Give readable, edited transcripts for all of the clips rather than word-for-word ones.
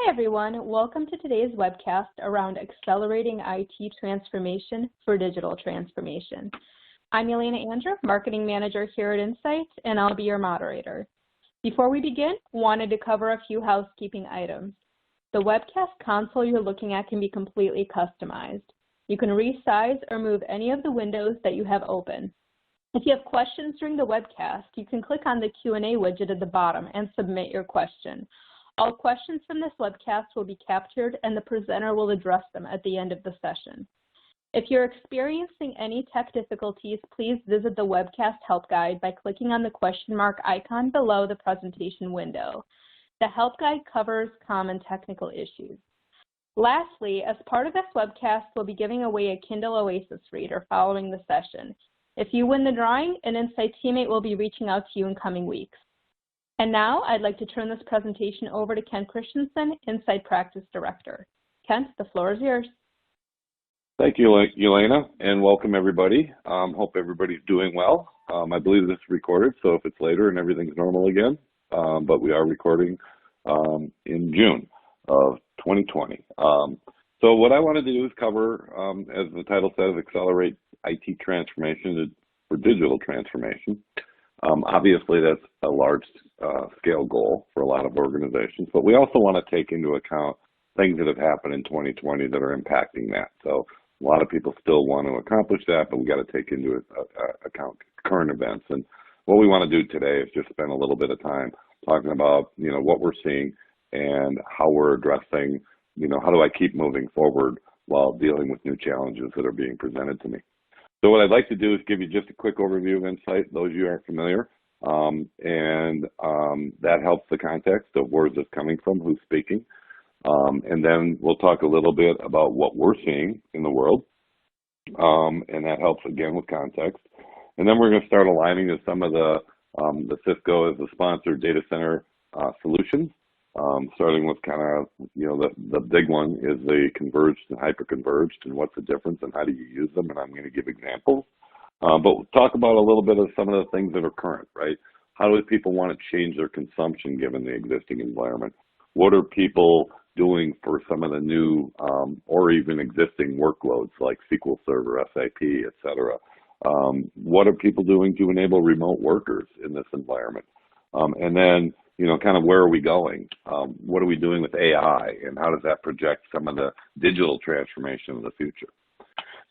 Hi everyone, welcome to today's webcast around accelerating IT transformation for digital transformation. I'm Elena Andrew, Marketing Manager here at Insight, and I'll be your moderator. Before we begin, wanted to cover a few housekeeping items. The webcast console you're looking at can be completely customized. You can resize or move any of the windows that you have open. If you have questions during the webcast, you can click on the Q&A widget at the bottom and submit your question. All questions from this webcast will be captured and the presenter will address them at the end of the session. If you're experiencing any tech difficulties, please visit the webcast help guide by clicking on the question mark icon below the presentation window. The help guide covers common technical issues. Lastly, as part of this webcast, we'll be giving away a Kindle Oasis reader following the session. If you win the drawing, an Insight teammate will be reaching out to you in coming weeks. And now I'd like to turn this presentation over to Kent Christensen, Insight Practice Director. Kent, the floor is yours. Thank you, Elena, and welcome everybody. Hope everybody's doing well. I believe this is recorded, so if it's later and everything's normal again, but we are recording in June of 2020. So what I wanted to do is cover, as the title says, accelerate IT transformation for digital transformation. Obviously, that's a large scale goal for a lot of organizations, but we also want to take into account things that have happened in 2020 that are impacting that. So a lot of people still want to accomplish that, but we got to take into account current events. And what we want to do today is just spend a little bit of time talking about, what we're seeing and how we're addressing, how do I keep moving forward while dealing with new challenges that are being presented to me. So what I'd like to do is give you just a quick overview of Insight, those of you who aren't familiar, and that helps the context of where it's coming from, who's speaking. And then we'll talk a little bit about what we're seeing in the world, and that helps again with context. And then we're going to start aligning to some of the Cisco as the sponsored data center solutions, starting with kind of, the big one is the converged and hyperconverged and what's the difference and how do you use them, and I'm going to give examples. But we'll talk about a little bit of some of the things that are current, right? How do people want to change their consumption given the existing environment? What are people doing for some of the new or even existing workloads like SQL Server, SAP, et cetera? What are people doing to enable remote workers in this environment? And then, kind of where are we going? What are we doing with AI and how does that project some of the digital transformation of the future?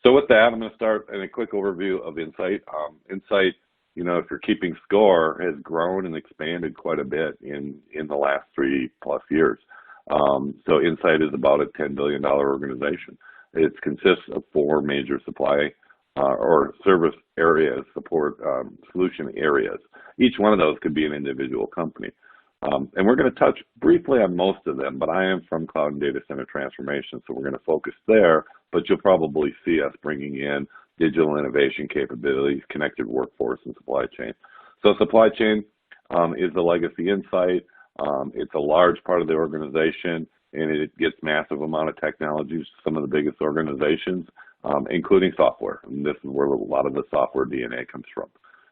So with that, I'm going to start in a quick overview of Insight. Insight, if you're keeping score, has grown and expanded quite a bit in the last 3+ years. So Insight is about a $10 billion organization. It consists of 4 major supply or service areas, support solution areas. Each one of those could be an individual company. And we're going to touch briefly on most of them, but I am from Cloud and Data Center Transformation, so we're going to focus there, but you'll probably see us bringing in digital innovation capabilities, connected workforce, and supply chain. So supply chain is the legacy Insight. It's a large part of the organization, and it gets massive amount of technologies, some of the biggest organizations, including software. And this is where a lot of the software DNA comes from.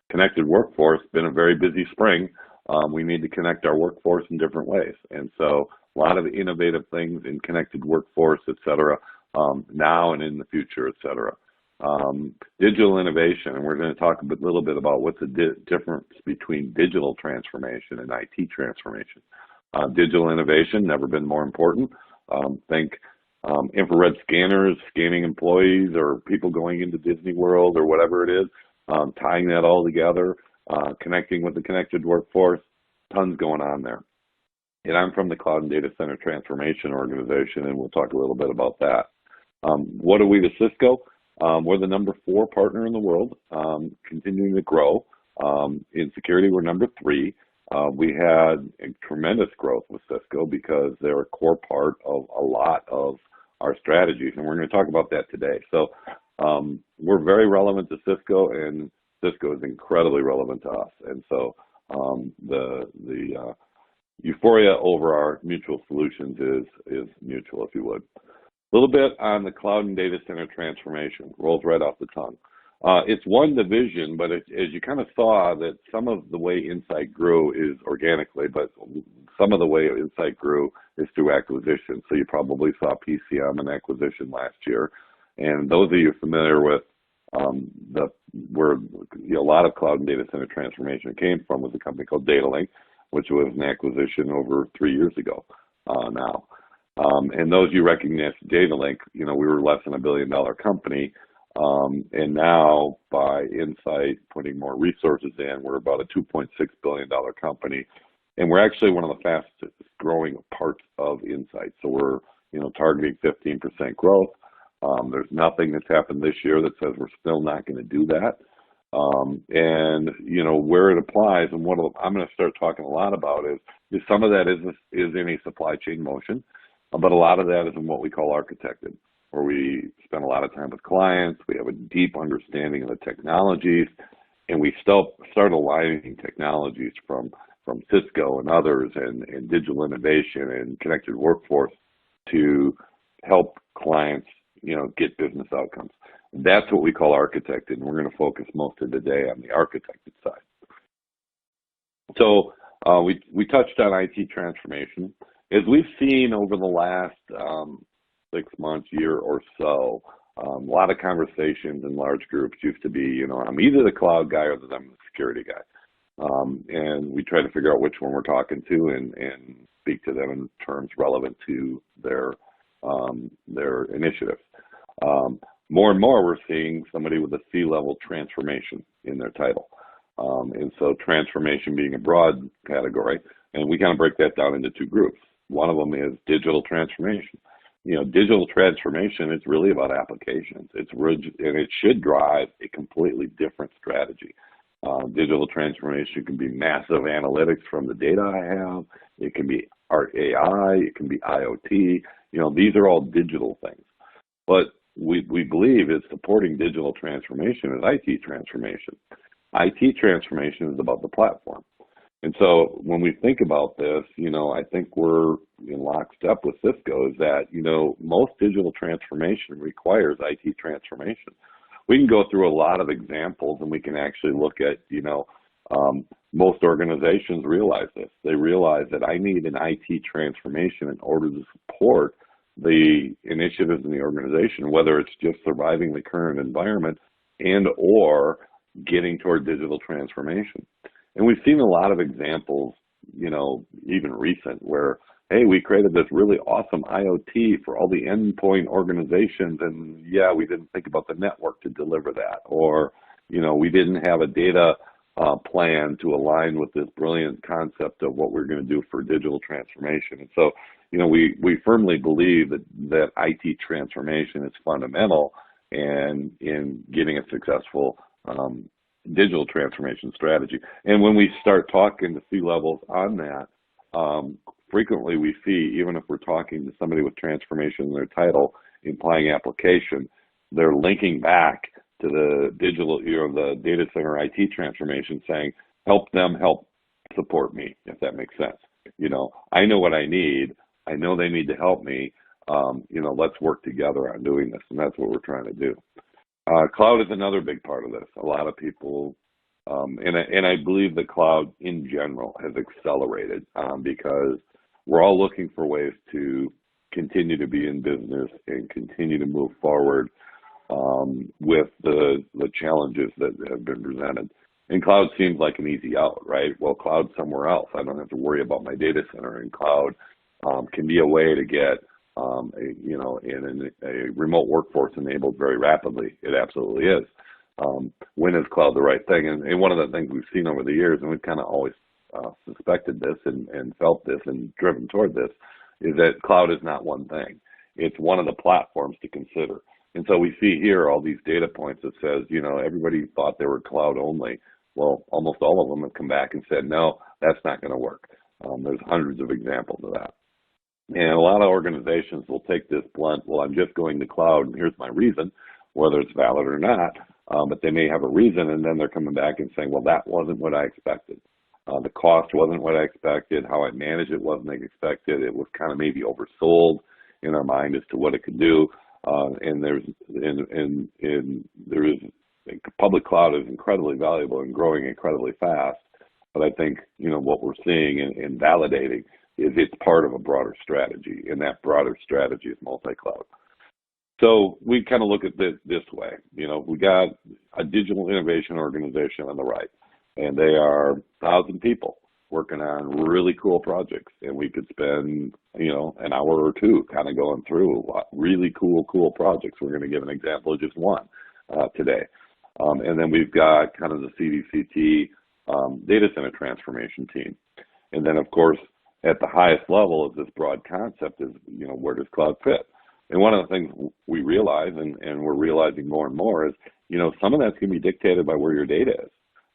Connected workforce, been a very busy spring. We need to connect our workforce in different ways. And so a lot of innovative things in connected workforce, et cetera, now and in the future, et cetera. Digital innovation, and we're going to talk a little bit about what's the difference between digital transformation and IT transformation. Digital innovation, never been more important. Think infrared scanners, scanning employees or people going into Disney World or whatever it is, tying that all together, connecting with the connected workforce, tons going on there. And I'm from the Cloud and Data Center Transformation Organization, and we'll talk a little bit about that. What are we to Cisco? We're the number 4 partner in the world, continuing to grow. In security, we're number 3. We had a tremendous growth with Cisco because they're a core part of a lot of our strategies, and we're going to talk about that today. So we're very relevant to Cisco, and Cisco is incredibly relevant to us. And so the euphoria over our mutual solutions is mutual, if you would. A little bit on the Cloud and Data Center Transformation, rolls right off the tongue. It's one division, but as you kind of saw that some of the way Insight grew is organically, but some of the way Insight grew is through acquisition. So you probably saw PCM an acquisition last year. And those of you familiar with where a lot of cloud and data center transformation came from was a company called DataLink, which was an acquisition over 3 years ago now. And those you recognize DataLink, we were less than $1 billion company. And now by Insight putting more resources in, we're about a $2.6 billion company. And we're actually one of the fastest growing parts of Insight. So we're, targeting 15% growth. There's nothing that's happened this year that says we're still not going to do that. And, where it applies, and what I'm going to start talking a lot about is some of that is in a supply chain motion, but a lot of that is in what we call architected, where we spend a lot of time with clients, we have a deep understanding of the technologies, and we still start aligning technologies from Cisco and others and digital innovation and connected workforce to help clients, get business outcomes. That's what we call architected, and we're going to focus most of the day on the architected side. So we touched on IT transformation. As we've seen over the last 6 months, year or so, a lot of conversations in large groups used to be, I'm either the cloud guy or I'm the security guy. And we try to figure out which one we're talking to and speak to them in terms relevant to their initiatives. More and more, we're seeing somebody with a C-level transformation in their title. And so transformation being a broad category, and we kind of break that down into two groups. One of them is digital transformation. Digital transformation is really about applications. And it should drive a completely different strategy. Digital transformation can be massive analytics from the data I have. It can be AI. It can be IoT. These are all digital things. But we believe is supporting digital transformation is IT transformation. IT transformation is about the platform. And so when we think about this, I think we're in lockstep with Cisco is that, most digital transformation requires IT transformation. We can go through a lot of examples and we can actually look at, most organizations realize this. They realize that I need an IT transformation in order to support the initiatives in the organization, whether it's just surviving the current environment and or getting toward digital transformation. And we've seen a lot of examples, even recent, where, hey, we created this really awesome IoT for all the endpoint organizations, and yeah, we didn't think about the network to deliver that. Or, we didn't have a data plan to align with this brilliant concept of what we're going to do for digital transformation. And so, we firmly believe that IT transformation is fundamental and in getting a successful digital transformation strategy. And when we start talking to C-levels on that, frequently we see, even if we're talking to somebody with transformation in their title, implying application, they're linking back to the digital, the data center IT transformation, saying, help them help support me, if that makes sense. I know what I need. I know they need to help me. Let's work together on doing this, and that's what we're trying to do. Cloud is another big part of this. A lot of people, and I believe the cloud in general has accelerated because we're all looking for ways to continue to be in business and continue to move forward with the challenges that have been presented. And cloud seems like an easy out, right? Well, cloud somewhere else. I don't have to worry about my data center. And cloud can be a way to get a remote workforce enabled very rapidly. It absolutely is. When is cloud the right thing? And one of the things we've seen over the years, and we've kind of always suspected this and felt this and driven toward this, is that cloud is not one thing. It's one of the platforms to consider. And so we see here all these data points that says, everybody thought they were cloud only. Well, almost all of them have come back and said, no, that's not going to work. There's hundreds of examples of that. And a lot of organizations will take this blunt, well, I'm just going to cloud, and here's my reason, whether it's valid or not, but they may have a reason, and then they're coming back and saying, well, that wasn't what I expected. The cost wasn't what I expected. How I managed it wasn't expected. It was kind of maybe oversold in our mind as to what it could do. And public cloud is incredibly valuable and growing incredibly fast. But I think, what we're seeing and validating it's part of a broader strategy, and that broader strategy is multi-cloud. So we kind of look at this way. We got a digital innovation organization on the right, and they are 1,000 people working on really cool projects, and we could spend, an hour or two kind of going through really cool projects. We're going to give an example of just one today. And then we've got kind of the CDCT data center transformation team. And then, of course, at the highest level of this broad concept is, where does cloud fit? And one of the things we realize, and we're realizing more and more, is, some of that's going to be dictated by where your data is.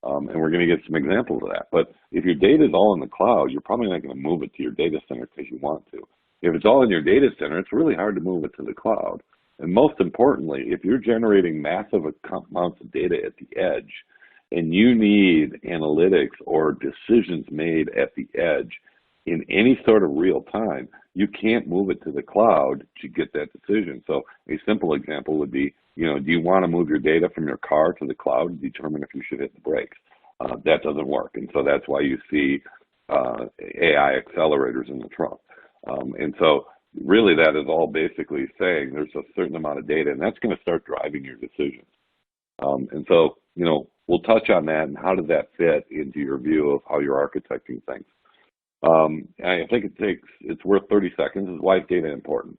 And we're going to get some examples of that. But if your data is all in the cloud, you're probably not going to move it to your data center because you want to. If it's all in your data center, it's really hard to move it to the cloud. And most importantly, if you're generating massive amounts of data at the edge, and you need analytics or decisions made at the edge in any sort of real time, you can't move it to the cloud to get that decision. So a simple example would be, do you want to move your data from your car to the cloud to determine if you should hit the brakes? That doesn't work. And so that's why you see AI accelerators in the trunk. And so really that is all basically saying there's a certain amount of data, and that's going to start driving your decisions. And so, we'll touch on that and how does that fit into your view of how you're architecting things. I think it's worth 30 seconds. Is why is data important?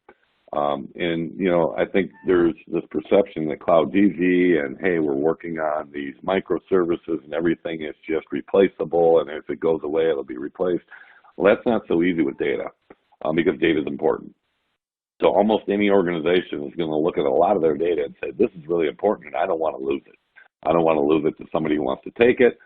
And, I think there's this perception that cloud DV and, hey, we're working on these microservices and everything is just replaceable, and if it goes away, it'll be replaced. Well, that's not so easy with data because data is important. So almost any organization is going to look at a lot of their data and say, this is really important, and I don't want to lose it. I don't want to lose it to somebody who wants to take it.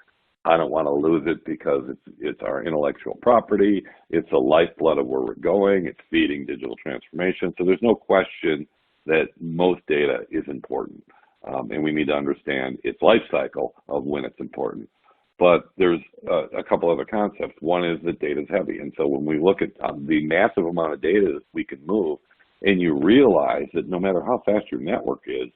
I don't want to lose it because it's our intellectual property. It's the lifeblood of where we're going. It's feeding digital transformation. So there's no question that most data is important, and we need to understand its life cycle of when it's important. But there's a couple other concepts. One is that data is heavy, and so when we look at the massive amount of data that we can move, and you realize that no matter how fast your network is,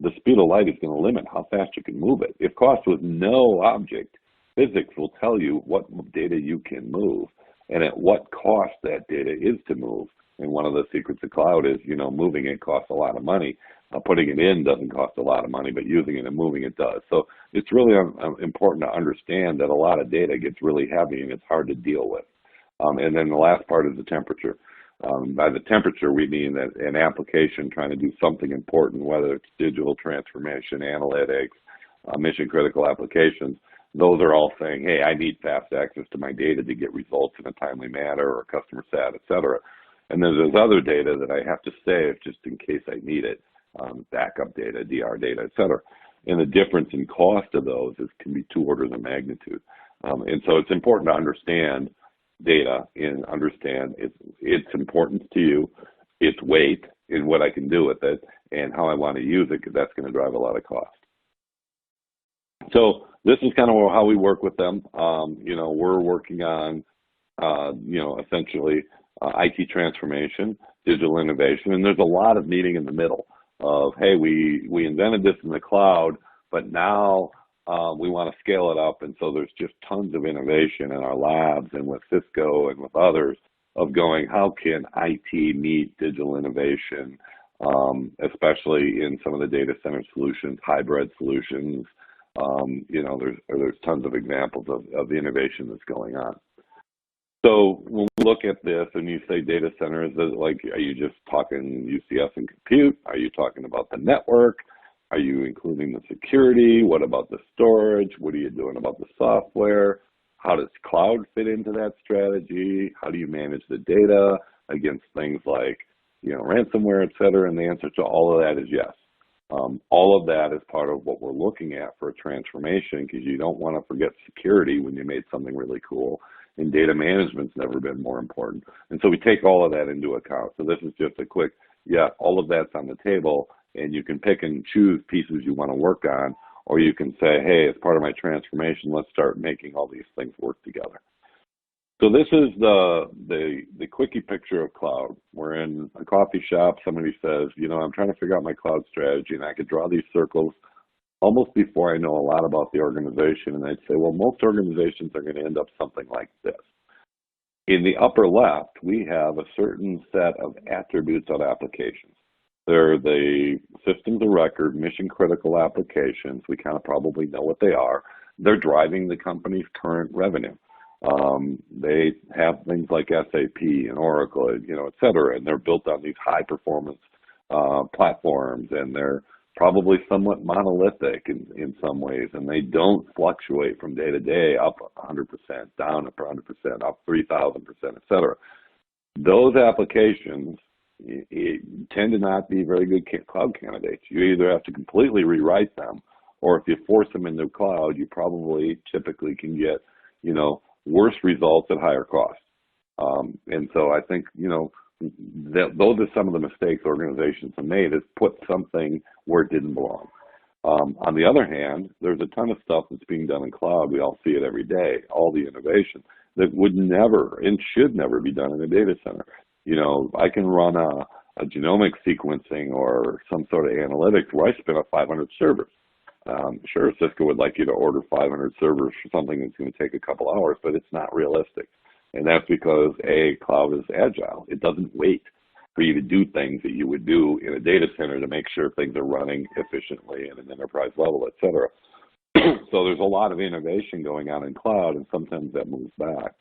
the speed of light is going to limit how fast you can move it. If cost was no object, physics will tell you what data you can move and at what cost that data is to move. And one of the secrets of cloud is, moving it costs a lot of money. Putting it in doesn't cost a lot of money, but using it and moving it does. So it's really important to understand that a lot of data gets really heavy and it's hard to deal with. And then the last part is the temperature. By the temperature, we mean that an application trying to do something important, whether it's digital transformation, analytics, mission-critical applications, those are all saying, hey, I need fast access to my data to get results in a timely manner or customer sat, et cetera. And then there's other data that I have to save just in case I need it, backup data, DR data, et cetera. And the difference in cost of those can be 2 orders of magnitude. And so it's important to understand data and understand its importance to you, its weight, and what I can do with it, and how I want to use it, because that's going to drive a lot of cost. So this is kind of how we work with them. We're working on, essentially IT transformation, digital innovation, and there's a lot of meeting in the middle of, hey, we invented this in the cloud, but now we want to scale it up, and so there's just tons of innovation in our labs and with Cisco and with others of going, how can IT meet digital innovation, especially in some of the data center solutions, hybrid solutions. There's tons of examples of the innovation that's going on. So when we look at this and you say data centers, are you just talking UCS and compute? Are you talking about the network? Are you including the security? What about the storage? What are you doing about the software? How does cloud fit into that strategy? How do you manage the data against things like, ransomware, et cetera? And the answer to all of that is yes. All of that is part of what we're looking at for a transformation, because you don't want to forget security when you made something really cool. And data management's never been more important. And so we take all of that into account. So this is just a quick, all of that's on the table, and you can pick and choose pieces you want to work on, or you can say, hey, as part of my transformation, let's start making all these things work together. So this is the quickie picture of cloud. We're in a coffee shop. Somebody says, I'm trying to figure out my cloud strategy, and I could draw these circles almost before I know a lot about the organization. And I'd say, well, most organizations are going to end up something like this. In the upper left, we have a certain set of attributes of applications. They're the systems of record, mission critical applications. We kind of probably know what they are. They're driving the company's current revenue. They have things like SAP and Oracle, et cetera, and they're built on these high performance platforms, and they're probably somewhat monolithic in some ways, and they don't fluctuate from day to day, up 100%, down 100%, up 3,000%, et cetera. Those applications tend to not be very good cloud candidates. You either have to completely rewrite them, or if you force them into the cloud, you probably typically can get, worse results at higher cost. And so I think, those are some of the mistakes organizations have made, is put something where it didn't belong. On the other hand, there's a ton of stuff that's being done in cloud. We all see it every day, all the innovation that would never and should never be done in a data center. I can run a genomic sequencing or some sort of analytics where I spin up 500 servers. Sure, Cisco would like you to order 500 servers for something that's going to take a couple hours, but it's not realistic. And that's because, cloud is agile. It doesn't wait for you to do things that you would do in a data center to make sure things are running efficiently at an enterprise level, et cetera. So there's a lot of innovation going on in cloud, and sometimes that moves back.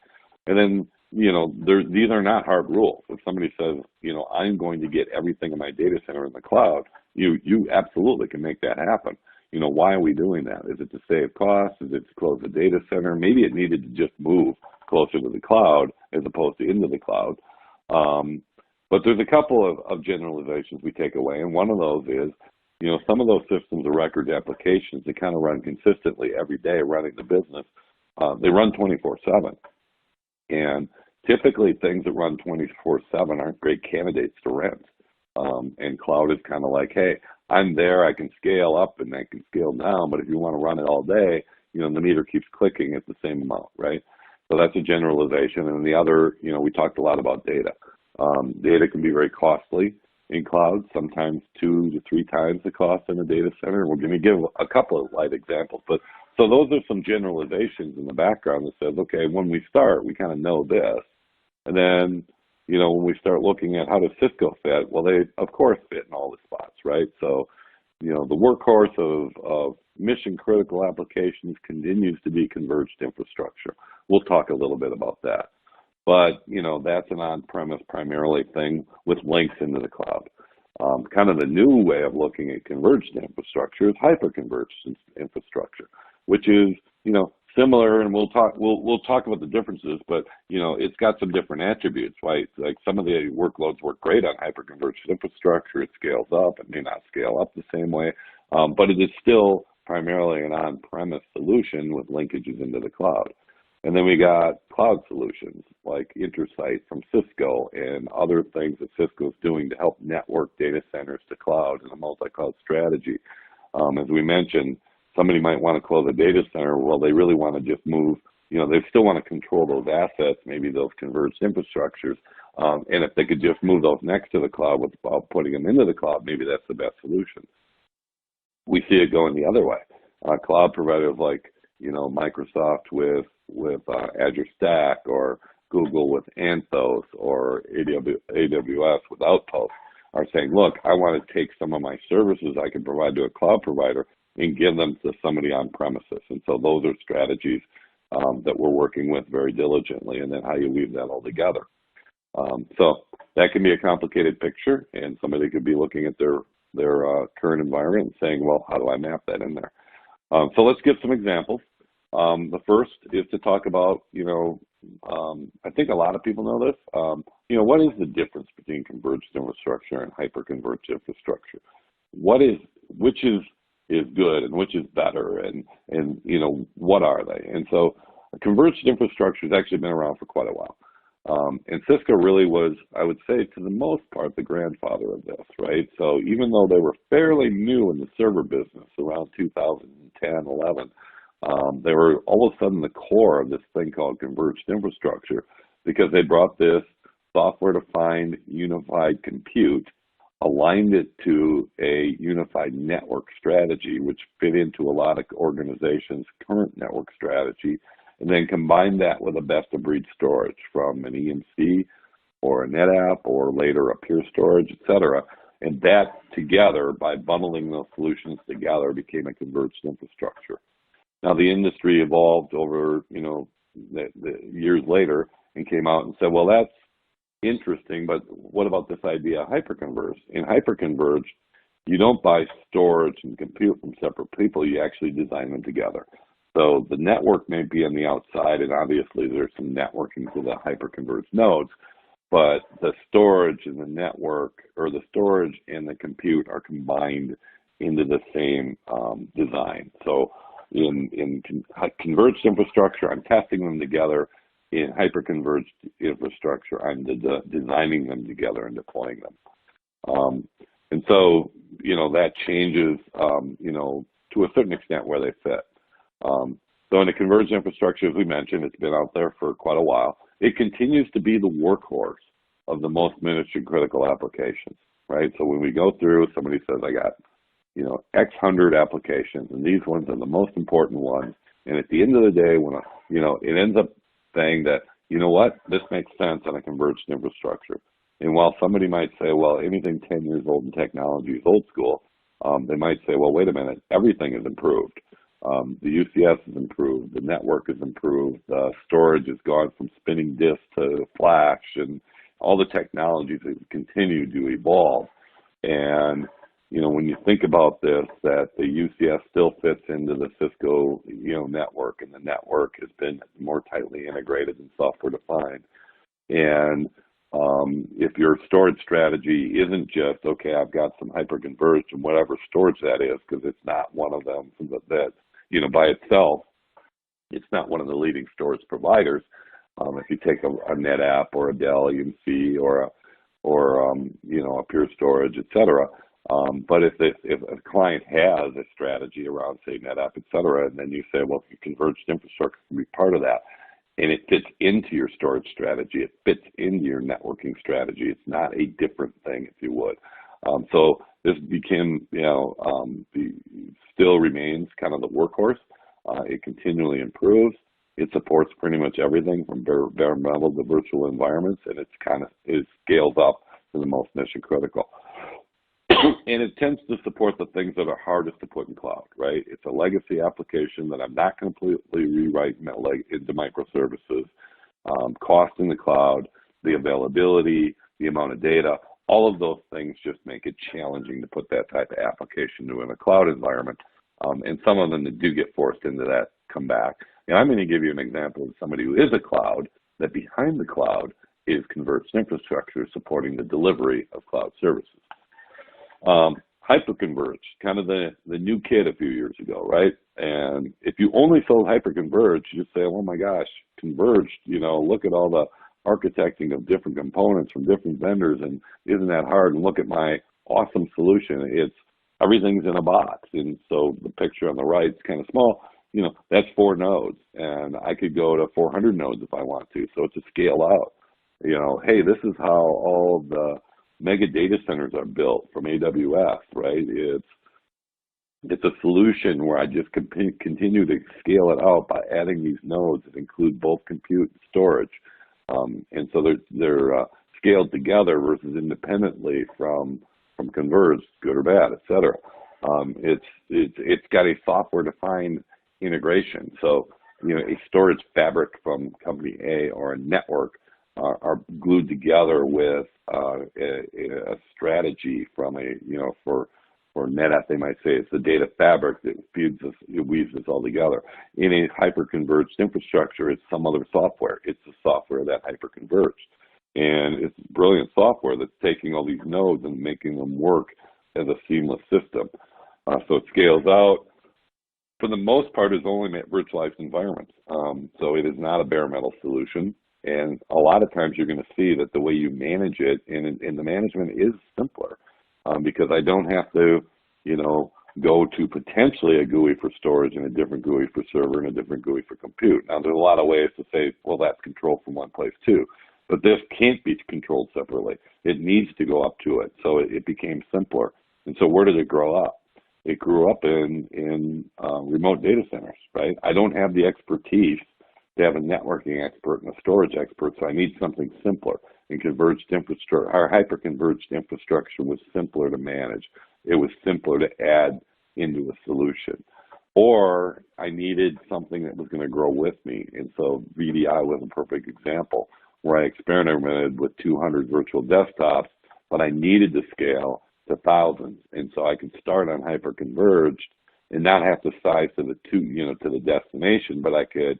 And then, these are not hard rules. If somebody says, I'm going to get everything in my data center in the cloud, you absolutely can make that happen. Why are we doing that? Is it to save costs? Is it to close the data center? Maybe it needed to just move closer to the cloud as opposed to into the cloud. But there's a couple of generalizations we take away, and one of those is, some of those systems of record applications that kind of run consistently every day running the business, they run 24/7. And typically things that run 24/7 aren't great candidates to rent. And cloud is kind of like, hey, I'm there, I can scale up and I can scale down, but if you want to run it all day, the meter keeps clicking at the same amount, right? So that's a generalization. And the other, we talked a lot about data. Data can be very costly in cloud, sometimes 2 to 3 times the cost in a data center. We're going to give a couple of light examples, but so those are some generalizations in the background that says, okay, when we start, we kind of know this. And then, when we start looking at how does Cisco fit, well, they, of course, fit in all the spots, right? So, the workhorse of mission-critical applications continues to be converged infrastructure. We'll talk a little bit about that. But, that's an on-premise primarily thing with links into the cloud. Kind of the new way of looking at converged infrastructure is hyperconverged infrastructure, which is, similar, and we'll talk about the differences, but it's got some different attributes, right? Like some of the workloads work great on hyperconverged infrastructure. It scales up. It may not scale up the same way, but it is still primarily an on-premise solution with linkages into the cloud. And then we got cloud solutions like Intersight from Cisco and other things that Cisco is doing to help network data centers to cloud in a multi-cloud strategy. As we mentioned, somebody might want to close a data center. Well, they really want to just move, they still want to control those assets, maybe those converged infrastructures. And if they could just move those next to the cloud without putting them into the cloud, maybe that's the best solution. We see it going the other way. Cloud providers like, Microsoft with Azure Stack, or Google with Anthos, or AWS with Outpost are saying, look, I want to take some of my services I can provide to a cloud provider and give them to somebody on premises. And so those are strategies that we're working with very diligently, and then how you weave that all together. So that can be a complicated picture, and somebody could be looking at their current environment and saying, well, how do I map that in there? So let's give some examples. The first is to talk about, I think a lot of people know this, what is the difference between converged infrastructure and hyperconverged infrastructure? Which is good and which is better, and what are they? And so converged infrastructure has actually been around for quite a while. And Cisco really was, I would say, to the most part, the grandfather of this, right? So even though they were fairly new in the server business around 2010, 11, they were all of a sudden the core of this thing called converged infrastructure, because they brought this software-defined unified compute, aligned it to a unified network strategy, which fit into a lot of organizations' current network strategy, and then combine that with a best-of-breed storage from an EMC or a NetApp or later a Pure Storage, et cetera. And that together, by bundling those solutions together, became a converged infrastructure. Now the industry evolved over, the years later and came out and said, well, that's interesting, but what about this idea of hyperconverged? In hyperconverged, you don't buy storage and compute from separate people, you actually design them together. So the network may be on the outside, and obviously there's some networking to the hyperconverged nodes, but the storage and the network, or the storage and the compute, are combined into the same design. So in converged infrastructure, I'm testing them together. In hyperconverged infrastructure, I'm designing them together and deploying them. And so, that changes, to a certain extent where they fit. So in a converged infrastructure, as we mentioned, it's been out there for quite a while. It continues to be the workhorse of the most mission critical applications, right? So when we go through, somebody says, I got, X hundred applications, and these ones are the most important ones. And at the end of the day, when, it ends up saying that, this makes sense on a converged infrastructure. And while somebody might say, well, anything 10 years old in technology is old school, they might say, well, wait a minute, everything is improved. The UCS is improved, the network is improved, storage has gone from spinning disk to flash, and all the technologies have continued to evolve. And, when you think about this, that the UCS still fits into the Cisco, network, and the network has been more tightly integrated and software defined. And if your storage strategy isn't just, okay, I've got some hyperconverged and whatever storage that is, because it's not one of them that by itself, it's not one of the leading storage providers. If you take a NetApp or a Dell EMC or a Pure Storage, et cetera. But if a client has a strategy around, say, NetApp, et cetera, and then you say, well, converged infrastructure can be part of that, and it fits into your storage strategy, it fits into your networking strategy. It's not a different thing, if you would. So this became, still remains kind of the workhorse. It continually improves. It supports pretty much everything from bare metal to virtual environments, and it scales up to the most mission critical. And it tends to support the things that are hardest to put in cloud, right? It's a legacy application that I'm not completely rewriting into microservices. Cost in the cloud, the availability, the amount of data, all of those things just make it challenging to put that type of application in a cloud environment. And some of them that do get forced into that come back. And I'm going to give you an example of somebody who is a cloud, that behind the cloud is converged infrastructure supporting the delivery of cloud services. Hyperconverged, kind of the new kid a few years ago, right? And if you only sold hyperconverged, you just say, oh my gosh, converged, look at all the architecting of different components from different vendors, and isn't that hard? And look at my awesome solution. It's everything's in a box. And so the picture on the right is kind of small, that's 4 nodes, and I could go to 400 nodes if I want to. So it's a scale out, hey, this is how all the mega data centers are built from AWS, right? It's a solution where I just continue to scale it out by adding these nodes that include both compute and storage. And so they're scaled together versus independently from converged, good or bad, et cetera. It's got a software-defined integration. So, a storage fabric from company A or a network are glued together with a strategy from for NetApp, they might say it's the data fabric that feeds us, it weaves us all together. In a hyper-converged infrastructure, it's some other software. It's the software that hyper-converged. And it's brilliant software that's taking all these nodes and making them work as a seamless system. So it scales out. For the most part, it's only virtualized environments. So it is not a bare metal solution. And a lot of times you're going to see that the way you manage it, and the management is simpler because I don't have to, go to potentially a GUI for storage and a different GUI for server and a different GUI for compute. Now, there's a lot of ways to say, well, that's controlled from one place too. But this can't be controlled separately. It needs to go up to it. So it became simpler. And so where did it grow up? It grew up in remote data centers, right? I don't have the expertise to have a networking expert and a storage expert, so I need something simpler. And converged infrastructure, our hyper-converged infrastructure was simpler to manage. It was simpler to add into a solution. Or I needed something that was going to grow with me. And so VDI was a perfect example where I experimented with 200 virtual desktops, but I needed to scale to thousands. And so I could start on hyper-converged and not have to size to the destination, but I could,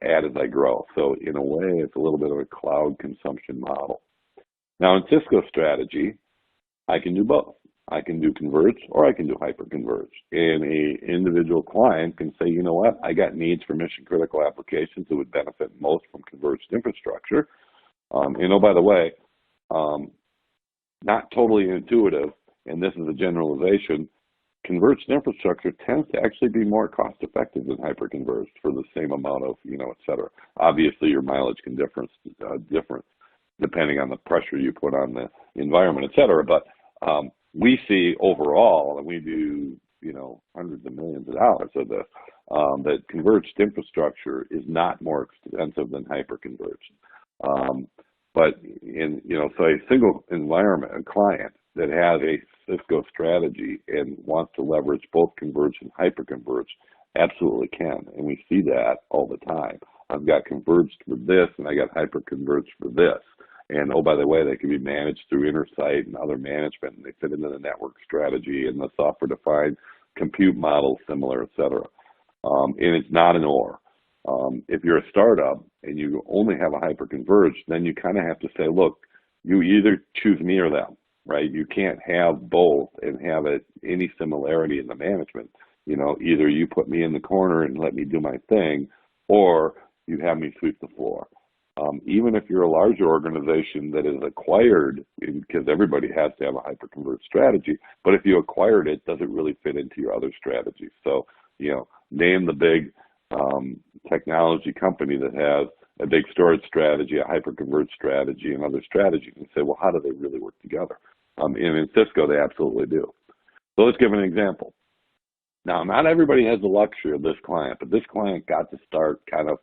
add as I grow. So in a way, it's a little bit of a cloud consumption model. Now in Cisco's strategy, I can do both. I can do converged or I can do hyper-converged. And an individual client can say, you know what, I got needs for mission critical applications that would benefit most from converged infrastructure. And oh, by the way, not totally intuitive, and this is a generalization, converged infrastructure tends to actually be more cost effective than hyper-converged for the same amount of, et cetera. Obviously your mileage can differ depending on the pressure you put on the environment, et cetera. But we see overall, and we do, hundreds of millions of dollars of this, that converged infrastructure is not more expensive than hyper-converged. But so a single environment, a client that has a Cisco strategy and wants to leverage both converged and hyper-converged absolutely can, and we see that all the time. I've got converged for this, and I got hyper-converged for this. And oh, by the way, they can be managed through Intersight and other management, and they fit into the network strategy and the software-defined compute model, similar, et cetera. And it's not an or. If you're a startup and you only have a hyper-converged, then you kind of have to say, look, you either choose me or them, right? You can't have both and have any similarity in the management. Either you put me in the corner and let me do my thing, or you have me sweep the floor. Even if you're a larger organization that is acquired, because everybody has to have a hyper-converged strategy, but if you acquired it, does it really fit into your other strategies? So, name the big technology company that has a big storage strategy, a hyper-converged strategy, and other strategies, and say, well, how do they really work together? And in Cisco, they absolutely do. So let's give an example. Now, not everybody has the luxury of this client, but this client got to start kind of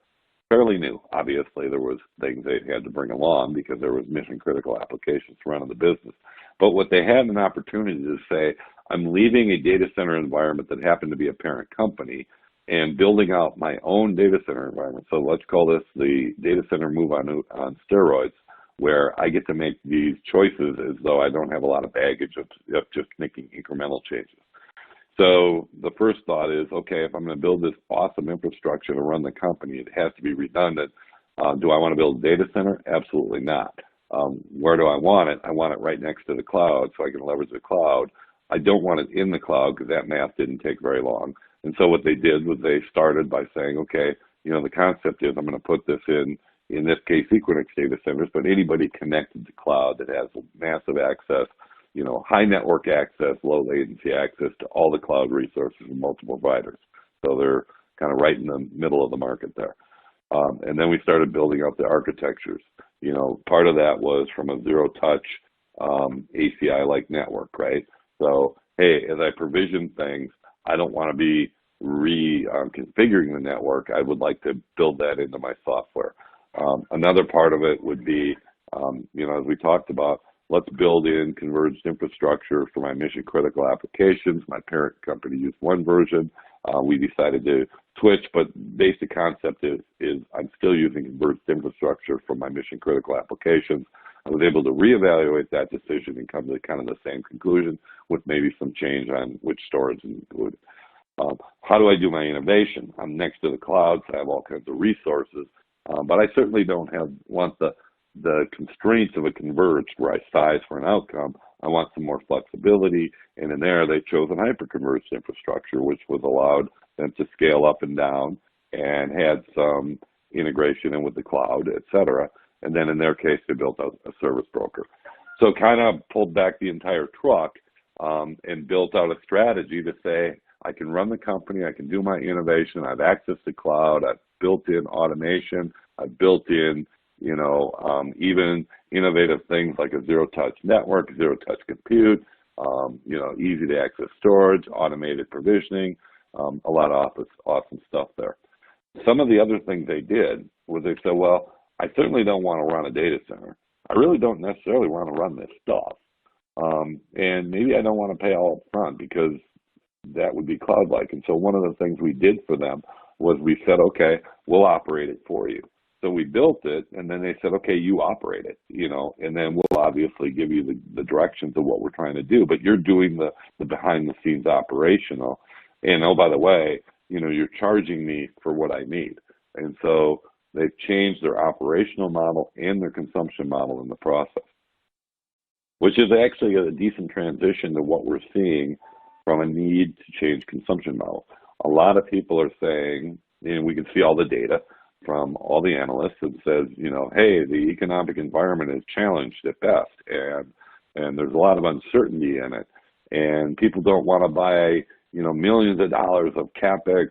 fairly new. Obviously, there was things they had to bring along because there was mission critical applications running the business. But what they had an opportunity to say, I'm leaving a data center environment that happened to be a parent company and building out my own data center environment. So let's call this the data center move on steroids, where I get to make these choices as though I don't have a lot of baggage of just making incremental changes. So the first thought is, okay, if I'm going to build this awesome infrastructure to run the company, it has to be redundant. Do I want to build a data center? Absolutely not. Where do I want it? I want it right next to the cloud so I can leverage the cloud. I don't want it in the cloud because that math didn't take very long. And so what they did was they started by saying, okay, the concept is I'm going to put this in this case, Equinix data centers, but anybody connected to cloud that has massive access, high network access, low latency access to all the cloud resources and multiple providers. So they're kind of right in the middle of the market there. And then we started building up the architectures. Part of that was from a zero touch ACI-like network, right? So, hey, as I provision things, I don't want to be reconfiguring the network. I would like to build that into my software. Another part of it would be, as we talked about, let's build in converged infrastructure for my mission critical applications. My parent company used one version. We decided to switch, but basic concept is I'm still using converged infrastructure for my mission critical applications. I was able to reevaluate that decision and come to kind of the same conclusion with maybe some change on which storage is included. How do I do my innovation? I'm next to the cloud, so I have all kinds of resources, but I certainly don't want the constraints of a converged where I size for an outcome. I want some more flexibility, and in there they chose an hyper-converged infrastructure, which was allowed them to scale up and down and had some integration in with the cloud, et cetera. And then in their case, they built out a service broker. So kind of pulled back the entire truck and built out a strategy to say, I can run the company, I can do my innovation, I have access to cloud, I've built in automation, I've built in, even innovative things like a zero-touch network, zero-touch compute, easy to access storage, automated provisioning, a lot of awesome stuff there. some of the other things they did was they said, well, I certainly don't want to run a data center. I really don't necessarily want to run this stuff. And maybe I don't want to pay all up front because that would be cloud-like. And so one of the things we did for them was we said, okay, we'll operate it for you. So we built it, and then they said, okay, you operate it, and then we'll obviously give you the directions of what we're trying to do, but you're doing the behind-the-scenes operational. And oh, by the way, you're charging me for what I need. And so they've changed their operational model and their consumption model in the process, which is actually a decent transition to what we're seeing from a need to change consumption model. A lot of people are saying, and we can see all the data from all the analysts that says, hey, the economic environment is challenged at best, and there's a lot of uncertainty in it, and people don't want to buy, millions of dollars of CapEx,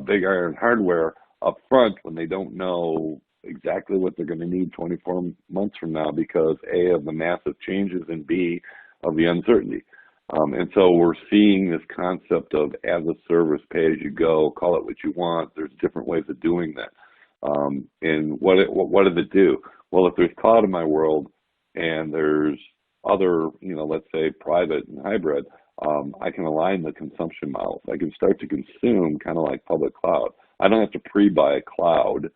big iron hardware up front when they don't know exactly what they're going to need 24 months from now because A, of the massive changes, and B, of the uncertainty. And so we're seeing this concept of as a service, pay as you go, call it what you want. There's different ways of doing that. And what does it do? Well, if there's cloud in my world and there's other, let's say private and hybrid, I can align the consumption models. I can start to consume kind of like public cloud. I don't have to pre-buy a cloud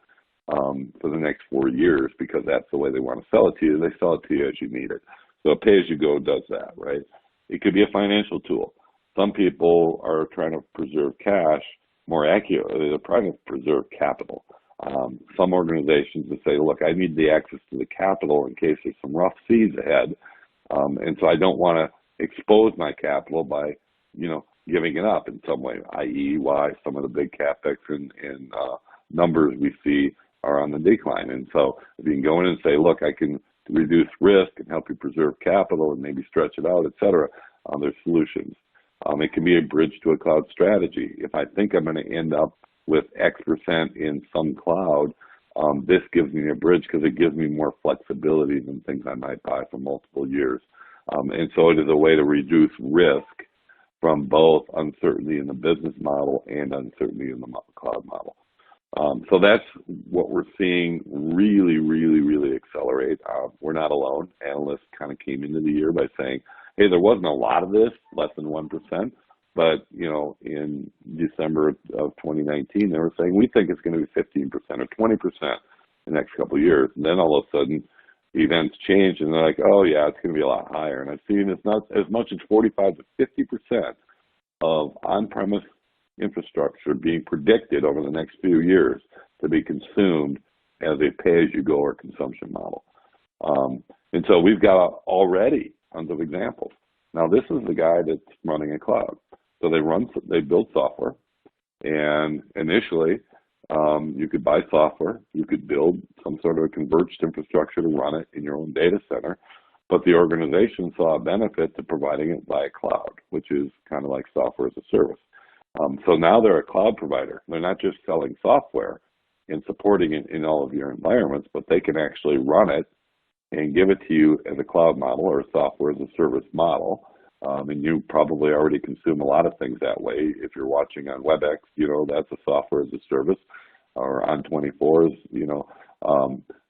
for the next 4 years because that's the way they want to sell it to you. They sell it to you as you need it. So pay-as-you-go does that, right? It could be a financial tool. Some people are trying to preserve cash more accurately. They're trying to preserve capital. Some organizations will say, look, I need the access to the capital in case there's some rough seas ahead. And so I don't want to expose my capital by, giving it up in some way, i.e. why some of the big CapEx and numbers we see are on the decline. And so if you can go in and say, look, I can reduce risk and help you preserve capital and maybe stretch it out, et cetera, there's solutions. It can be a bridge to a cloud strategy. If I think I'm going to end up with X% in some cloud, this gives me a bridge because it gives me more flexibility than things I might buy for multiple years. And so it is a way to reduce risk from both uncertainty in the business model and uncertainty in the cloud model. So that's what we're seeing really, really, really accelerate. We're not alone. Analysts kind of came into the year by saying, hey, there wasn't a lot of this, less than 1%. But, in December of 2019, they were saying, we think it's going to be 15% or 20% the next couple of years. And then all of a sudden, events change, and they're like, oh, yeah, it's going to be a lot higher. And I've seen it's not as much as 45 to 50% of on-premise infrastructure being predicted over the next few years to be consumed as a pay-as-you-go or consumption model. And so we've got already tons of examples. Now, this is the guy that's running a cloud. So they build software, and initially you could buy software, you could build some sort of a converged infrastructure to run it in your own data center, but the organization saw a benefit to providing it via cloud, which is kind of like software as a service. So now they're a cloud provider. They're not just selling software and supporting it in all of your environments, but they can actually run it and give it to you as a cloud model or a software as a service model. And you probably already consume a lot of things that way. If you're watching on WebEx, that's a software as a service, or on 24s,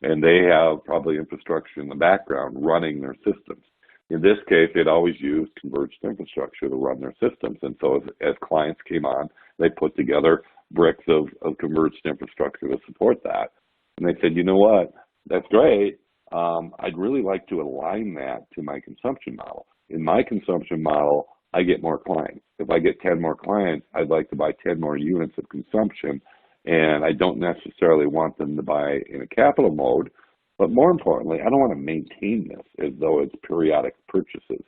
and they have probably infrastructure in the background running their systems. In this case, they'd always used converged infrastructure to run their systems. And so as clients came on, they put together bricks of converged infrastructure to support that. And they said, you know what, that's great. I'd really like to align that to my consumption model. In my consumption model, I get more clients. If I get 10 more clients, I'd like to buy 10 more units of consumption. And I don't necessarily want them to buy in a capital mode. But more importantly, I don't want to maintain this as though it's periodic purchases.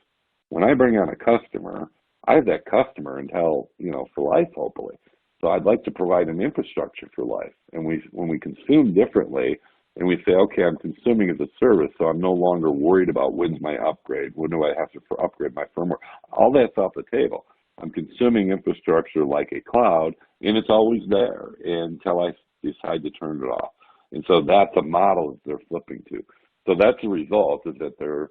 When I bring on a customer, I have that customer until, for life, hopefully. So I'd like to provide an infrastructure for life. And when we consume differently, and we say, okay, I'm consuming as a service, so I'm no longer worried about when's my upgrade, when do I have to upgrade my firmware. All that's off the table. I'm consuming infrastructure like a cloud, and it's always there until I decide to turn it off. And so that's a model that they're flipping to. So that's the result, is that they're,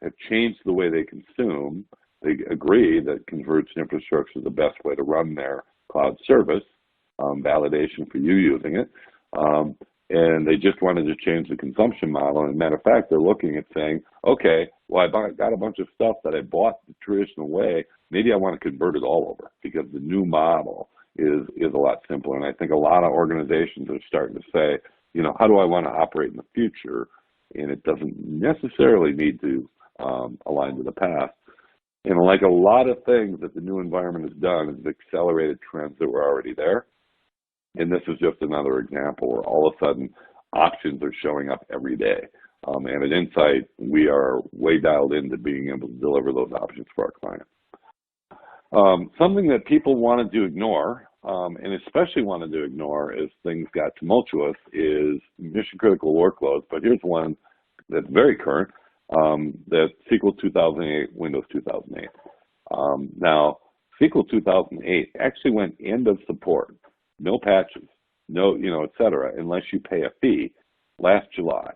have changed the way they consume. They agree that converged infrastructure is the best way to run their cloud service. validation for you using it. And they just wanted to change the consumption model. And matter of fact, they're looking at saying, okay, well, I got a bunch of stuff that I bought the traditional way. Maybe I want to convert it all over because the new model is a lot simpler. And I think a lot of organizations are starting to say, you know, how do I want to operate in the future? And it doesn't necessarily need to align to the past. And like a lot of things that the new environment has done, is accelerated trends that were already there. And this is just another example where all of a sudden options are showing up every day. And at Insight, we are way dialed into being able to deliver those options for our clients. Something that people wanted to ignore, and especially wanted to ignore as things got tumultuous, is mission critical workloads. But here's one that's very current, that SQL 2008, Windows 2008. Now, SQL 2008 actually went end of support. No patches, no, et cetera, unless you pay a fee last July.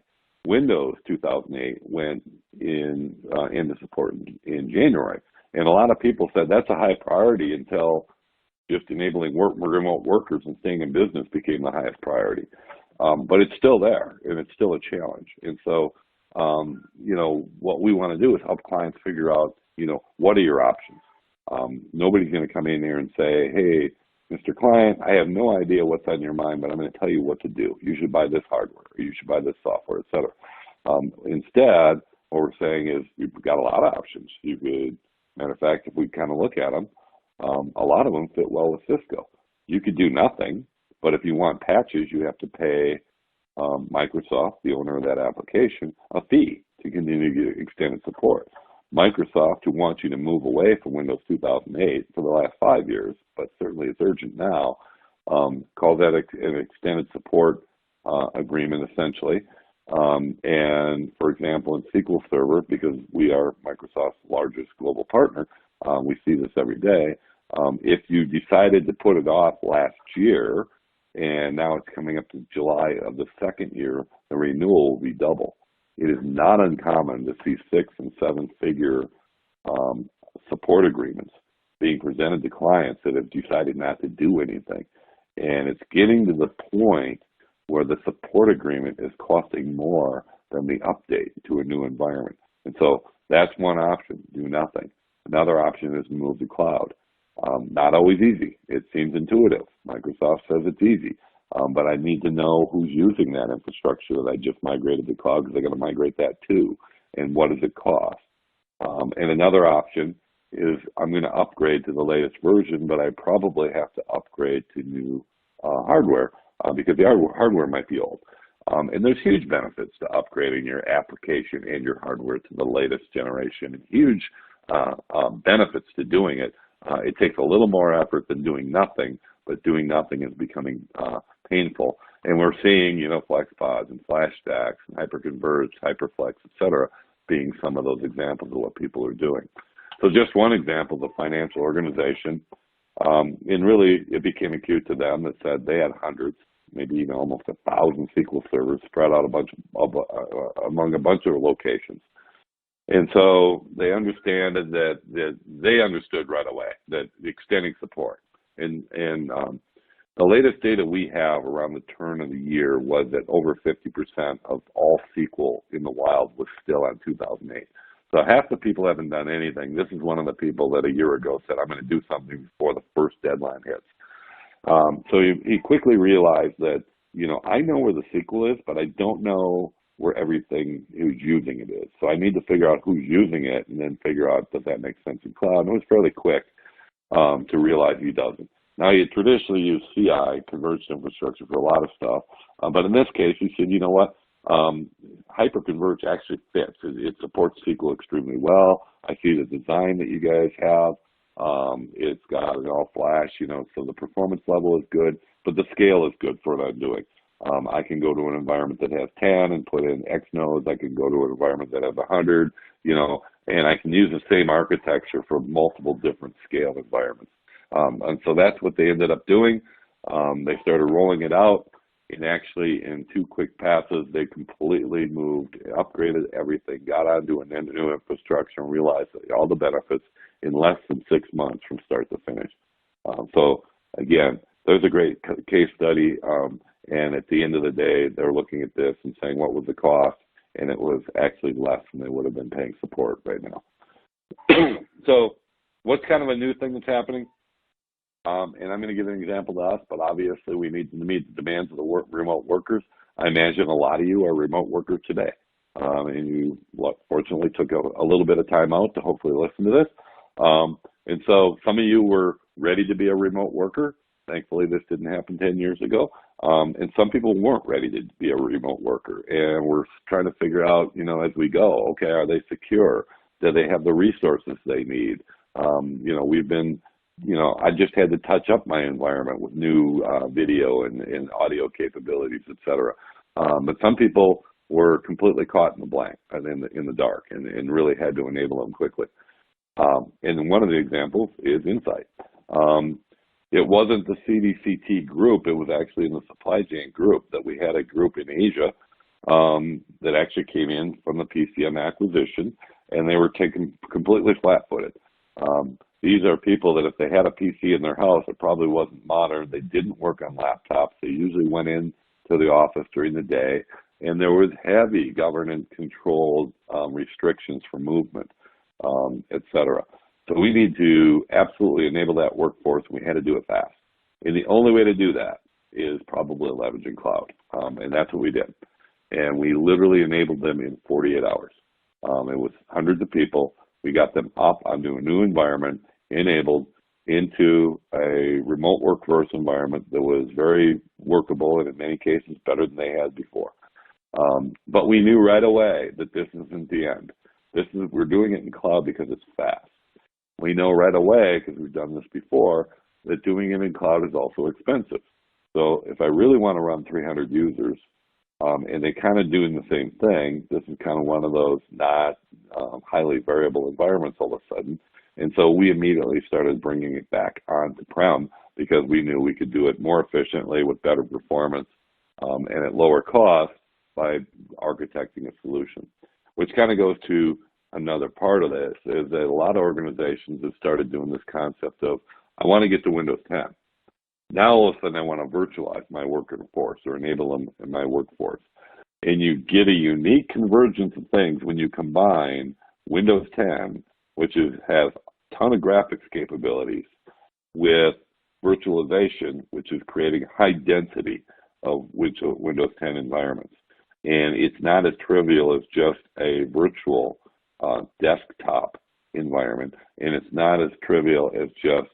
Windows 2008 went into support in January. And a lot of people said that's a high priority until just enabling remote workers and staying in business became the highest priority. But it's still there, and it's still a challenge. And so, what we want to do is help clients figure out, what are your options? Nobody's going to come in here and say, hey, Mr. Client, I have no idea what's on your mind, but I'm going to tell you what to do. You should buy this hardware, or you should buy this software, et cetera. Instead, what we're saying is you've got a lot of options. You could, matter of fact, if we kind of look at them, a lot of them fit well with Cisco. You could do nothing, but if you want patches, you have to pay Microsoft, the owner of that application, a fee to continue to get extended support. Microsoft, who wants you to move away from Windows 2008 for the last 5 years, but certainly it's urgent now, calls that an extended support agreement, essentially. And, for example, in SQL Server, because we are Microsoft's largest global partner, we see this every day. If you decided to put it off last year, and now it's coming up to July of the second year, the renewal will be double. It is not uncommon to see 6- and 7-figure support agreements being presented to clients that have decided not to do anything. And it's getting to the point where the support agreement is costing more than the update to a new environment. And so that's one option, do nothing. Another option is move to cloud. Not always easy. It seems intuitive. Microsoft says it's easy. But I need to know who's using that infrastructure that I just migrated to cloud, because they're going to migrate that too. And what does it cost? And another option is I'm going to upgrade to the latest version, but I probably have to upgrade to new hardware because the hardware might be old. And there's huge benefits to upgrading your application and your hardware to the latest generation, and huge benefits to doing it. It takes a little more effort than doing nothing, but doing nothing is becoming painful. And we're seeing, FlexPods and flash stacks and hyperconverged, hyperflex, et cetera, being some of those examples of what people are doing. So just one example is a financial organization. And really, it became acute to them that said they had hundreds, maybe almost 1,000 SQL servers spread out among a bunch of locations. And so they understood right away that extending support. And the latest data we have around the turn of the year was that over 50% of all SQL in the wild was still on 2008. So half the people haven't done anything. This is one of the people that a year ago said, I'm going to do something before the first deadline hits. So he quickly realized that, I know where the SQL is, but I don't know where everything who's using it is. So I need to figure out who's using it and then figure out, does that make sense in cloud? And it was fairly quick to realize he doesn't. Now, you traditionally use CI, converged infrastructure, for a lot of stuff. But in this case, you said, you know what? Hyperconverged actually fits. It supports SQL extremely well. I see the design that you guys have. It's got an all flash, so the performance level is good, but the scale is good for what I'm doing. I can go to an environment that has 10 and put in X nodes. I can go to an environment that has 100, and I can use the same architecture for multiple different scale environments. And so that's what they ended up doing. They started rolling it out, and actually in 2 quick passes, they completely moved, upgraded everything, got onto an new infrastructure, and realized all the benefits in less than 6 months from start to finish. So again, there's a great case study, and at the end of the day, they're looking at this and saying, what was the cost? And it was actually less than they would have been paying support right now. So what's kind of a new thing that's happening? And I'm going to give an example to us, but obviously we need to meet the demands of the remote workers. I imagine a lot of you are remote workers today. And you fortunately took a little bit of time out to hopefully listen to this. And so some of you were ready to be a remote worker. Thankfully, this didn't happen 10 years ago. And some people weren't ready to be a remote worker. And we're trying to figure out, as we go, okay, are they secure? Do they have the resources they need? We've been, I just had to touch up my environment with new video and audio capabilities, et cetera. But some people were completely caught in the blank and in the dark and really had to enable them quickly. And one of the examples is Insight. It wasn't the CDCT group, it was actually in the supply chain group that we had a group in Asia that actually came in from the PCM acquisition, and they were taken completely flat-footed. These are people that if they had a PC in their house, it probably wasn't modern. They didn't work on laptops. They usually went in to the office during the day, and there was heavy government controlled restrictions for movement, et cetera. So we need to absolutely enable that workforce, and we had to do it fast. And the only way to do that is probably leveraging cloud, and that's what we did. And we literally enabled them in 48 hours. It was hundreds of people. We got them up onto a new environment, enabled into a remote workforce environment that was very workable and in many cases better than they had before. But we knew right away that this isn't the end. We're doing it in cloud because it's fast. We know right away, because we've done this before, that doing it in cloud is also expensive. So if I really want to run 300 users, and they kind of doing the same thing, this is kind of one of those not highly variable environments all of a sudden. And so we immediately started bringing it back onto prem because we knew we could do it more efficiently with better performance and at lower cost by architecting a solution. Which kind of goes to another part of this, is that a lot of organizations have started doing this concept of, I want to get to Windows 10. Now all of a sudden I want to virtualize my workforce or enable them in my workforce. And you get a unique convergence of things when you combine Windows 10, which has a ton of graphics capabilities, with virtualization, which is creating high density of Windows 10 environments. And it's not as trivial as just a virtual desktop environment, and it's not as trivial as just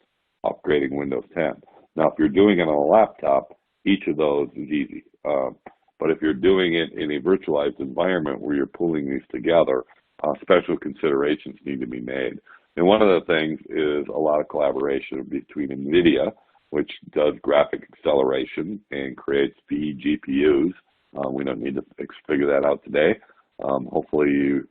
upgrading Windows 10. Now, if you're doing it on a laptop, each of those is easy. But if you're doing it in a virtualized environment where you're pulling these together, special considerations need to be made. And one of the things is a lot of collaboration between NVIDIA, which does graphic acceleration and creates speed GPUs. We don't need to figure that out today. Hopefully you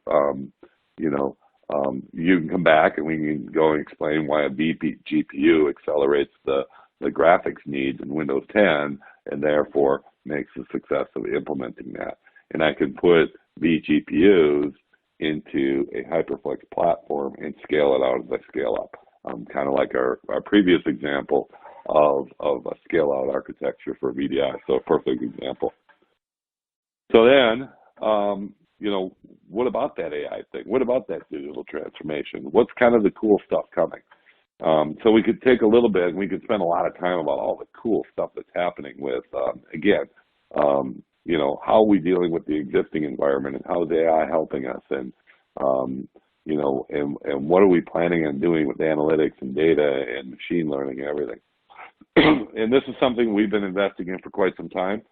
can come back and we can go and explain why a GPU accelerates the graphics needs in Windows 10 and therefore makes the success of implementing that. And I can put vGPUs into a HyperFlex platform and scale it out as I scale up. Kind of like our previous example of a scale out architecture for VDI. So a perfect example. So then, what about that AI thing? What about that digital transformation? What's kind of the cool stuff coming? So we could take a little bit and we could spend a lot of time about all the cool stuff that's happening with, how are we dealing with the existing environment and how is AI helping us? And, and what are we planning on doing with analytics and data and machine learning and everything? And this is something we've been investing in for quite some time.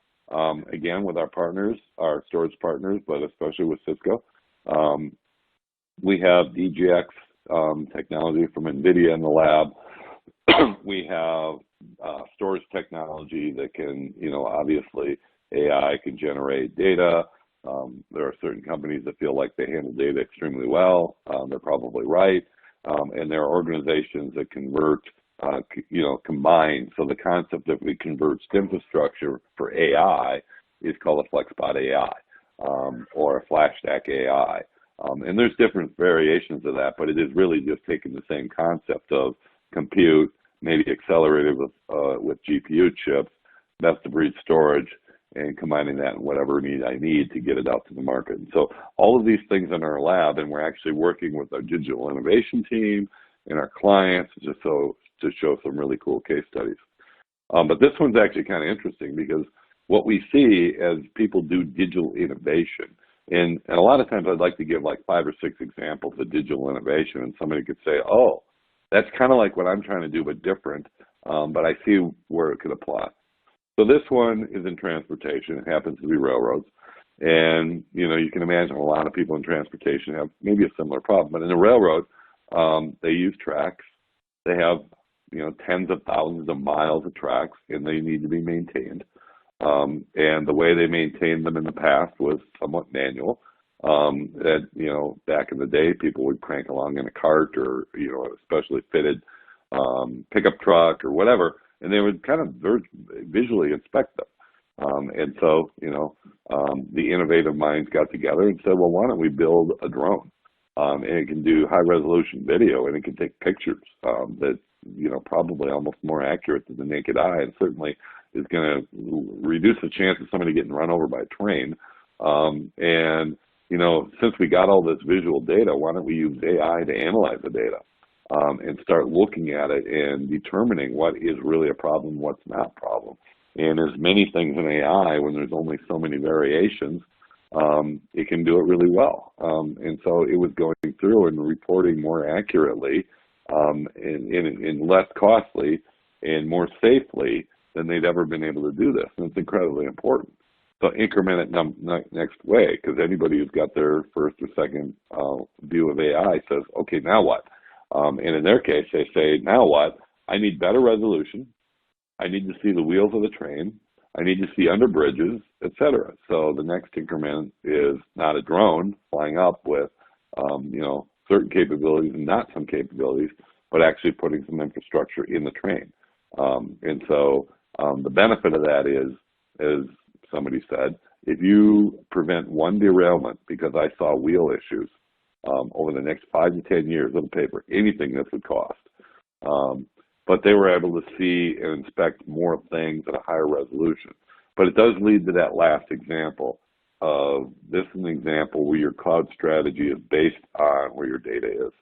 Again, with our partners, our storage partners, but especially with Cisco. We have DGX technology from NVIDIA in the lab. We have storage technology that can, obviously AI can generate data. There are certain companies that feel like they handle data extremely well. They're probably right. And there are organizations that convert combined. So the concept of we converged infrastructure for AI is called a FlexPod AI or a FlashStack AI. And there's different variations of that, but it is really just taking the same concept of compute, maybe accelerated with GPU chips, best of breed storage, and combining that in whatever need I need to get it out to the market. And so all of these things in our lab, and we're actually working with our digital innovation team and our clients just to show some really cool case studies. But this one's actually kind of interesting because what we see as people do digital innovation, and a lot of times I'd like to give like 5 or 6 examples of digital innovation, and somebody could say, oh, that's kind of like what I'm trying to do but different, but I see where it could apply. So this one is in transportation. It happens to be railroads. And, you know, you can imagine a lot of people in transportation have maybe a similar problem. But in a railroad, they use tracks. They have, you know, tens of thousands of miles of tracks, and they need to be maintained. And the way they maintained them in the past was somewhat manual. That, you know, back in the day, people would crank along in a cart or, you know, a specially fitted pickup truck or whatever, and they would kind of visually inspect them. And so, you know, the innovative minds got together and said, well, why don't we build a drone? And it can do high resolution video, and it can take pictures that, you know, probably almost more accurate than the naked eye, and certainly is going to reduce the chance of somebody getting run over by a train. And, you know, since we got all this visual data, why don't we use AI to analyze the data? And start looking at it and determining what is really a problem, what's not a problem. And there's many things in AI, when there's only so many variations, it can do it really well. And so it was going through and reporting more accurately and less costly and more safely than they'd ever been able to do this. And it's incredibly important. So increment it next way, because anybody who's got their first or second view of AI says, okay, now what? And in their case, they say, now what? I need better resolution. I need to see the wheels of the train. I need to see under bridges, etc. So the next increment is not a drone flying up with, you know, certain capabilities and not some capabilities, but actually putting some infrastructure in the train. And so the benefit of that is, as somebody said, if you prevent one derailment because I saw wheel issues, over the next 5 to 10 years, it'll pay for anything this would cost. But they were able to see and inspect more things at a higher resolution. But it does lead to that last example of, this is an example where your cloud strategy is based on where your data is.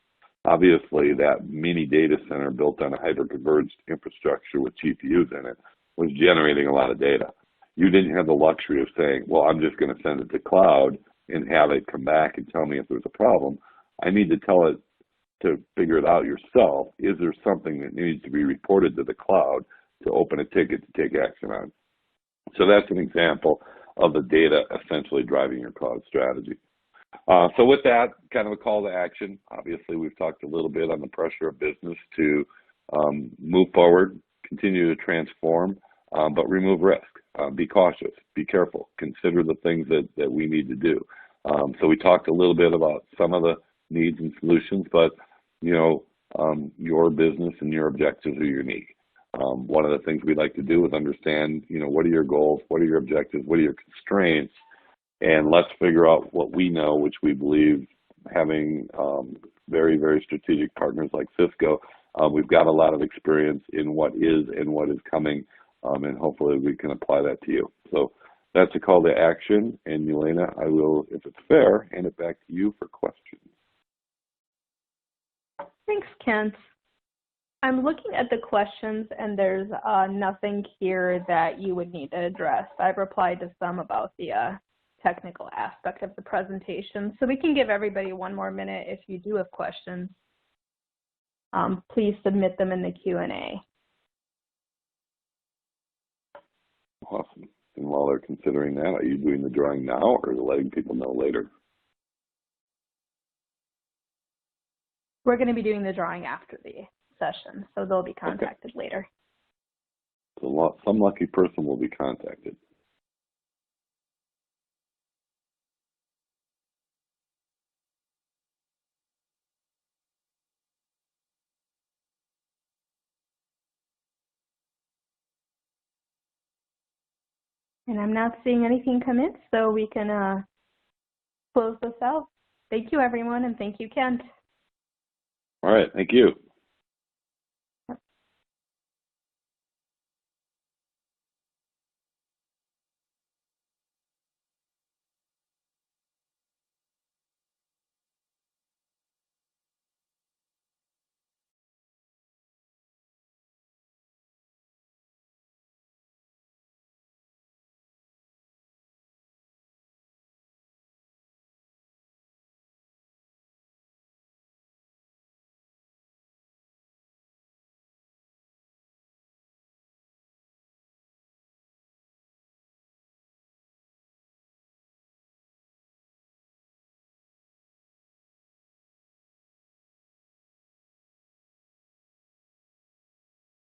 Obviously, that mini data center built on a hyperconverged infrastructure with GPUs in it was generating a lot of data. You didn't have the luxury of saying, well, I'm just going to send it to cloud and have it come back and tell me if there's a problem. I need to tell it to figure it out yourself. Is there something that needs to be reported to the cloud to open a ticket to take action on? So that's an example of the data essentially driving your cloud strategy. So with that, kind of a call to action. Obviously, we've talked a little bit on the pressure of business to move forward, continue to transform, but remove risk. Be cautious, be careful, consider the things that we need to do. So we talked a little bit about some of the needs and solutions, but, you know, your business and your objectives are unique. One of the things we like to do is understand, you know, what are your goals, what are your objectives, what are your constraints, and let's figure out what we know, which we believe, having very, very strategic partners like Cisco, we've got a lot of experience in what is and what is coming, and hopefully we can apply that to you. So that's a call to action, and Yelena, I will, if it's fair, hand it back to you for questions. Thanks, Kent. I'm looking at the questions, and there's nothing here that you would need to address. I've replied to some about the technical aspect of the presentation, so we can give everybody one more minute. If you do have questions, please submit them in the Q&A. Awesome. And while they're considering that, are you doing the drawing now or letting people know later? We're going to be doing the drawing after the session, so they'll be contacted later. So some lucky person will be contacted. And I'm not seeing anything come in, so we can close this out. Thank you, everyone, and thank you, Kent. All right, thank you.